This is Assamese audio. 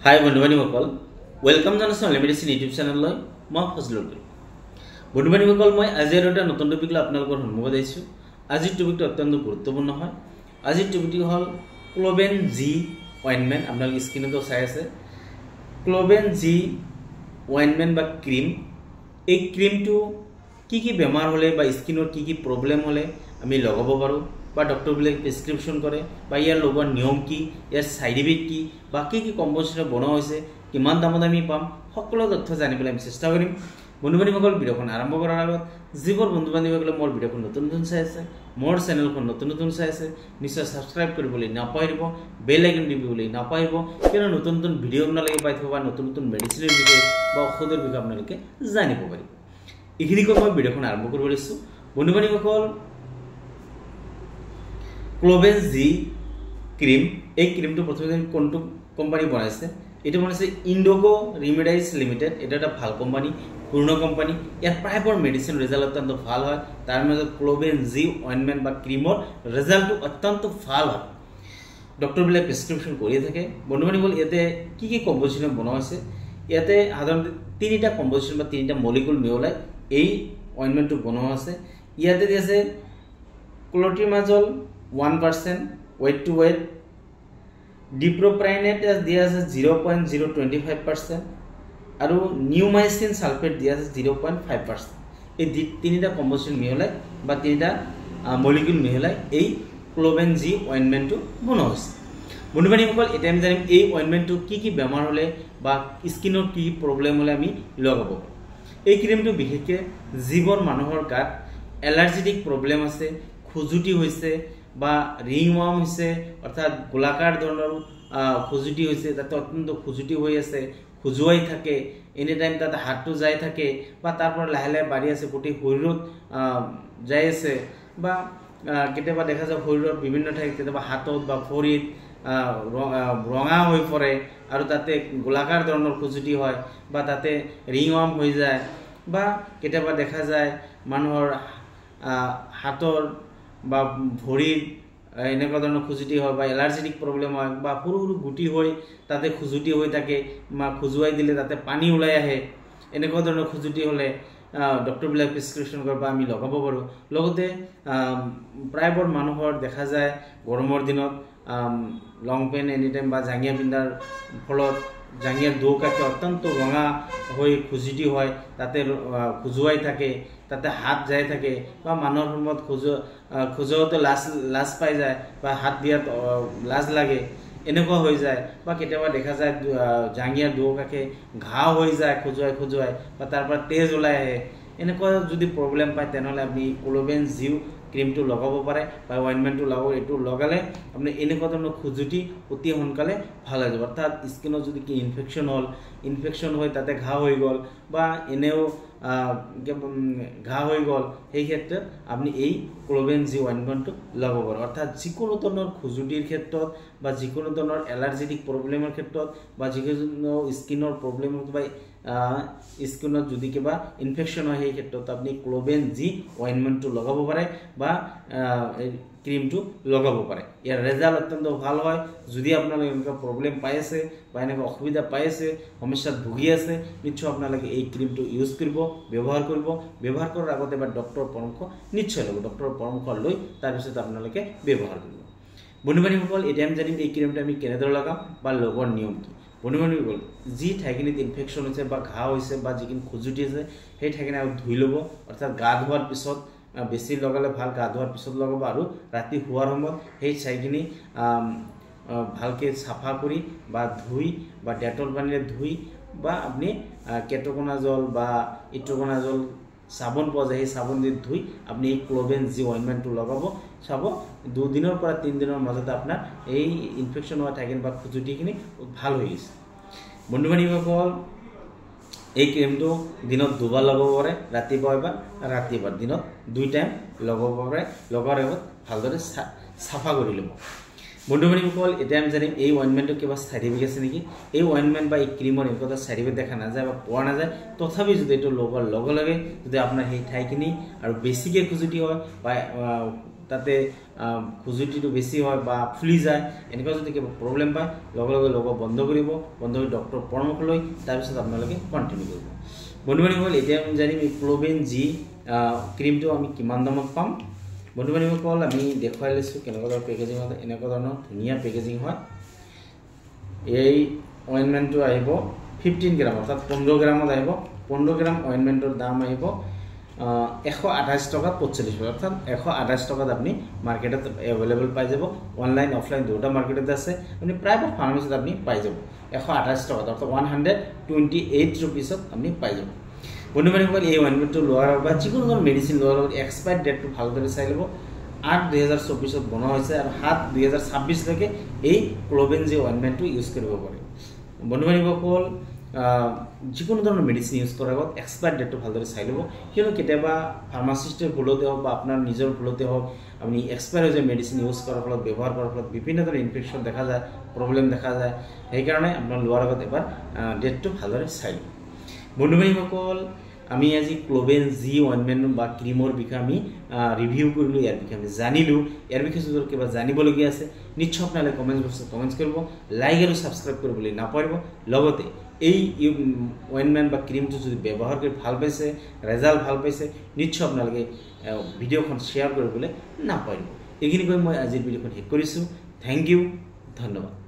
হাই বন্ধু-বান্ধৱীসকল ওয়েলকাম জানাইছো মেডিচিন ইউটিউব চেনেললৈ মই ফজলুল কৰিম। বন্ধু-বান্ধৱীসকল মই আজি এটা নতুন টপিক লৈ আপোনালোকৰ সন্মুখত আহিছো। আজিৰ টপিকটো অত্যন্ত গুৰুত্বপূৰ্ণ হয়। আজিৰ টপিকটো হ'ল ক্লোবেন জি অইনমেন্ট। আপোনালোকে স্ক্ৰিনতো চাই আছে ক্লোবেন জি অইনমেন্ট বা ক্ৰীম। এই ক্ৰীমটো কি বেমাৰ হলে বা স্কিনৰ কি প্ৰব্লেম হলে আমি লগাব পাৰো বা ডক্টৰ বিলাক প্ৰেসক্ৰিপশন কৰে বা ইয়াৰ লগৰ নিয়ম কি, ইয়াৰ সাইড ইফেক্ট কি, বা কি কম্পোজিশন বনোৱা হৈছে, কিমান দামত আমি পাম, সকলো তথ্য জানিবলৈ আমি চেষ্টা কৰিম। বন্ধু-বান্ধৱীসকল ভিডিঅ'খন আৰম্ভ কৰাৰ আগত যিবোৰ বন্ধু-বান্ধৱীসকলে মোৰ ভিডিঅ'খন নতুন চাই আছে, মোৰ চেনেলখন নতুন চাই আছে, নিশ্চয় সাবস্ক্ৰাইব কৰিবলৈ নাপাহৰিব, বেল আইকন টিপিবলৈ নাপাহৰিব, কিয়নো নতুন ভিডিঅ' আপোনালোকে পাই থাকিব বা নতুন মেডিচিনৰ বিষয়ে বা ঔষধৰ বিষয়ে আপোনালোকে জানিব পাৰিব। এইখিনি কৈ মই ভিডিঅ'খন আৰম্ভ কৰিব লৈছো। বন্ধু-বান্ধৱীসকল ক্লোবেন জি ক্ৰীম, এই ক্ৰীমটো প্ৰথমে কোনটো কোম্পানী বনাইছে? এটা বনাইছে ইন্ডোগো ৰিমেডাইজ লিমিটেড। এটা এটা ভাল কোম্পানী, পুৰণা কোম্পানী। ইয়াৰ প্ৰায়বোৰ মেডিচিন ৰিজাল্ট অত্যন্ত ভাল হয়। তাৰ মাজত ক্লোবেন জি অইনমেন্ট বা ক্ৰীমৰ ৰিজাল্টটো অত্যন্ত ভাল হয়। ডক্টৰবিলাক প্ৰেছক্ৰিপশ্যন কৰিয়ে থাকে। বন্ধু-বান্ধৱীসকল ইয়াতে কি কম্পোজিশ্যন বনোৱা হৈছে? ইয়াতে সাধাৰণতে তিনিটা কম্পোজিশ্যন বা তিনিটা মলিকুল মিহলাই এই অইনমেন্টটো বনোৱা আছে। ইয়াতে আছে ক্লোট্ৰিমাজল 1% weight to weight, ডিপ্ৰ'প্ৰাইনেট দিয়া আছে 0.025% আৰু নিউমাইচিন সালফেট দিয়া আছে 0.5%। এই তিনিটা কম্পোজিশন মিহলাই বা তিনিটা মলিকুল মিহলাই এই ক্লোবেন জি অইনমেন্টটো বনোৱা হৈছে। বন্ধু-বান্ধৱীসকল এতিয়া আমি জানিম এই অইনমেন্টটো কি বেমাৰ হলে বা স্কিনৰ কি প্ৰব্লেম হলে আমি লগাব পাৰোঁ। এই ক্ৰীমটো বিশেষকৈ যিবোৰ মানুহৰ গাত এলাৰ্জেটিক প্ৰব্লেম আছে, খুজুটি হৈছে বা ৰিংওয়াৰ্ম হৈছে, অৰ্থাৎ গোলাকাৰ ধৰণৰ খুজুটি হৈছে, তাতে অত্যন্ত খুজুটি হৈ আছে, খুজুৱাই থাকে, এনি টাইম তাতে হাতটো যাই থাকে বা তাৰ পৰা লাহে বাঢ়ি আছে, গোটেই শৰীৰত যাই আছে, বা কেতিয়াবা দেখা যায় শৰীৰৰ বিভিন্ন ঠাইত, কেতিয়াবা হাতত বা ভৰিত ৰঙা হৈ পৰে আৰু তাতে গোলাকাৰ ধৰণৰ খুজুটি হয় বা তাতে ৰিংওয়াৰ্ম হৈ যায়, বা কেতিয়াবা দেখা যায় মানুহৰ হাতৰ বা ভৰিৰ এনেকুৱা ধৰণৰ খুজুটি হয় বা এলাৰ্জেটিক প্ৰব্লেম হয় বা সৰু গুটি হৈ তাতে খুজুটি হৈ থাকে, খুজুৱাই দিলে তাতে পানী ওলাই আহে। এনেকুৱা ধৰণৰ খুজুটি হ'লে ডক্টৰবিলাক প্ৰেছক্ৰিপশ্যন কৰে বা আমি লগাব পাৰোঁ। লগতে প্ৰায়বোৰ মানুহৰ দেখা যায় গৰমৰ দিনত লং পেণ্ট এনি টাইম বা জাঙিয়া পিন্ধাৰ ফলত জাঙিয়াৰ দুয়োকাষে অত্যন্ত ৰঙা হৈ খুজুটি হয়, তাতে খুজুৱাই থাকে, তাতে হাত যাই থাকে বা মানুহৰ সময়ত খুজুৱাওঁতে লাজ পাই যায় বা হাত দিয়াত লাজ লাগে, এনেকুৱা হৈ যায়। বা কেতিয়াবা দেখা যায় জাঙিয়াৰ দুয়োকাষে ঘাঁ হৈ যায় খুজুৱাই বা তাৰ পৰা তেজ ওলাই আহে। এনেকুৱা যদি প্ৰব্লেম পায় তেনেহ'লে আপুনি ক্লোবেন জি ক্ৰীমটো লগাব পাৰে বা অইনমেন্টটো লগাব। এইটো লগালে আপুনি এনেকুৱা ধৰণৰ খুজুটি অতি সোনকালে ভাল হৈ যাব। অৰ্থাৎ স্কিনত যদি ইনফেকশ্যন হৈ তাতে ঘাঁ হৈ গ'ল বা এনেও ঘাঁ হৈ গ'ল, সেই ক্ষেত্ৰত আপুনি এই ক্লোবেন জি অইনমেন্টটো লগাব পাৰে। অৰ্থাৎ যিকোনো ধৰণৰ খুজুটিৰ ক্ষেত্ৰত বা যিকোনো ধৰণৰ এলাৰ্জেটিক প্ৰব্লেমৰ ক্ষেত্ৰত বা যিকোনো স্কিনৰ প্ৰব্লেম বা স্কিনত যদি কিবা ইনফেকশ্যন হয় সেই ক্ষেত্ৰত আপুনি ক্লোবেন জি অইনমেন্টটো লগাব পাৰে বা ক্ৰীমটো লগাব পাৰে। ইয়াৰ ৰিজাল্ট অত্যন্ত ভাল হয়। যদি আপোনালোকে এনেকুৱা প্ৰব্লেম পাই আছে বা এনেকুৱা অসুবিধা পাই আছে, সমস্যাত ভুগি আছে, নিশ্চয় আপোনালোকে এই ক্ৰীমটো ইউজ কৰিব, ব্যৱহাৰ কৰিব। ব্যৱহাৰ কৰাৰ আগতে এবাৰ ডক্টৰৰ পৰামৰ্শ নিশ্চয় ল'ব। ডক্টৰৰ পৰামৰ্শ লৈ তাৰপিছত আপোনালোকে ব্যৱহাৰ কৰিব। বন্ধু-বান্ধৱীসকল এতিয়া আমি জানিম এই ক্ৰীমটো আমি কেনেদৰে লগাম বা লগোৱাৰ নিয়ম কি। বন্ধু-বান্ধৱীসকল যি ঠাইখিনিত ইনফেকশ্যন হৈছে বা ঘাঁ হৈছে বা যিখিনি খুজুটি আছে সেই ঠাইখিনি আৰু ধুই ল'ব। অৰ্থাৎ গা ধোৱাৰ পিছত, বেছি লগালে ভাল, গা ধোৱাৰ পিছত লগাব আৰু ৰাতি শোৱাৰ সময়ত সেই ঠাইখিনি ভালকৈ চাফা কৰি বা ধুই বা ডেটল পানীৰে ধুই বা আপুনি কেটকনাজল বা ইট্ৰকনাজল চাবোন পোৱা যায়, সেই চাবোন দি ধুই আপুনি এই ক্লোবেন জি অইনমেন্টটো লগাব। চাব 2 দিনৰ পৰা 3 দিনৰ মাজতে আপোনাৰ এই ইনফেকশ্যন হোৱা ঠাইখিনি বা খুজুটিখিনি ভাল হৈ গৈছে। বন্ধু-বান্ধৱীসকল এই ক্ৰীমটো দিনত 2 বাৰ লগাব পাৰে, ৰাতিপুৱা এবাৰ, ৰাতি এবাৰ, দিনত 2 টাইম লগাব পাৰে। লগাৰ আগত ভালদৰে চাফা কৰি ল'ব। বন্ধু-বান্ধৱীসকল এতিয়া আমি জানিম এই অইনমেন্টৰ কিবা সাইড ইফেক্ট আছে নেকি। এই অইনমেন্ট বা এই ক্ৰীমৰ এনেকুৱা সাইড ইফেক্ট দেখা নাযায় বা পোৱা নাযায়, তথাপি যদি এইটো লগোৱাৰ লগে লগে যদি আপোনাৰ সেই ঠাইখিনি আৰু বেছিকৈ খুজুটি হয় বা তাতে খুজুটিটো বেছি হয় বা ফুলি যায় এনেকুৱা যদি কিবা প্ৰব্লেম পায় লগে লগে লগোৱা বন্ধ কৰিব বন্ধ কৰি ডক্টৰৰ পৰামৰ্শ লৈ তাৰপিছত আপোনালোকে কণ্টিনিউ কৰিব বন্ধু বান্ধৱীসকল এতিয়া আমি জানিম এই ক্লোবেন জি ক্ৰীমটো আমি কিমান দামত পাম বন্ধু বান্ধৱীসকল আমি দেখুৱাই লৈছোঁ কেনেকুৱা ধৰণৰ পেকেজিং হয় এনেকুৱা ধৰণৰ ধুনীয়া পেকেজিং হয় এই অইনমেণ্টটো আহিব 15 গ্ৰাম অৰ্থাৎ 15 গ্ৰামত আহিব 15 গ্ৰাম অইনমেণ্টৰ দাম আহিব 128 টকা 45 পইচা অর্থাৎ 128 টাকাত আপনি মার্কেটত अवेलेबल পাই যাব অনলাইন অফলাইন দুটা মার্কেটত আছে আপনি প্রাইভেট ফার্মেসিত আপনি পাই যাব 128 টাকা অর্থাৎ 128 রুপিসত আপনি পাই যাব বন্ধু বান্ধৱীসকল এই অইনমেণ্টটো লোৱাৰ বা যিকোনো ধৰণৰ মেডিচিন লোৱাৰ এক্সপায়াৰ ডেটটো ভালদৰে চাই ল'ব 8/2024 বনোৱা হৈছে আৰু 7/2026 লৈকে এই ক্লোবেন জি অইনমেণ্টটো ইউজ কৰিব পাৰে বন্ধু বান্ধৱীসকল যিকোনো ধৰণৰ মেডিচিন ইউজ কৰাৰ আগত এক্সপায়াৰ ডেটটো ভালদৰে চাই ল'ব কিয়নো কেতিয়াবা ফাৰ্মাচিষ্টৰ ভুলতে হওক বা আপোনাৰ নিজৰ ভুলতে হওক আপুনি এক্সপায়াৰ হৈ যায় মেডিচিন ইউজ কৰাৰ ফলত ব্যৱহাৰ কৰাৰ ফলত বিভিন্ন ধৰণৰ ইনফেকশ্যন দেখা যায় প্ৰব্লেম দেখা যায় সেইকাৰণে আপোনাৰ লোৱাৰ আগত এবাৰ ডেটটো ভালদৰে চাই ল'ব বন্ধু বান্ধৱীসকল আমি আজি ক্লোবেন জি অইনমেণ্ট বা ক্ৰীমৰ বিষয়ে আমি ৰিভিউ কৰিলোঁ ইয়াৰ বিষয়ে আমি জানিলোঁ ইয়াৰ বিষয়ে যদি কিবা জানিবলগীয়া আছে নিশ্চয় আপোনালোকে কমেণ্ট বক্সত কমেণ্ট কৰিব লাইক আৰু ছাবস্ক্ৰাইব কৰিবলৈ নাপাহৰিব লগতে এই অইনমেণ্ট বা ক্ৰীমটো যদি ব্যৱহাৰ কৰি ভাল পাইছে ৰেজাল্ট ভাল পাইছে নিশ্চয় আপোনালোকে ভিডিঅ'খন শ্বেয়াৰ কৰিবলৈ নাপাহৰিব এইখিনি কৈ মই আজিৰ ভিডিঅ'খন শেষ কৰিছোঁ থেংক ইউ ধন্যবাদ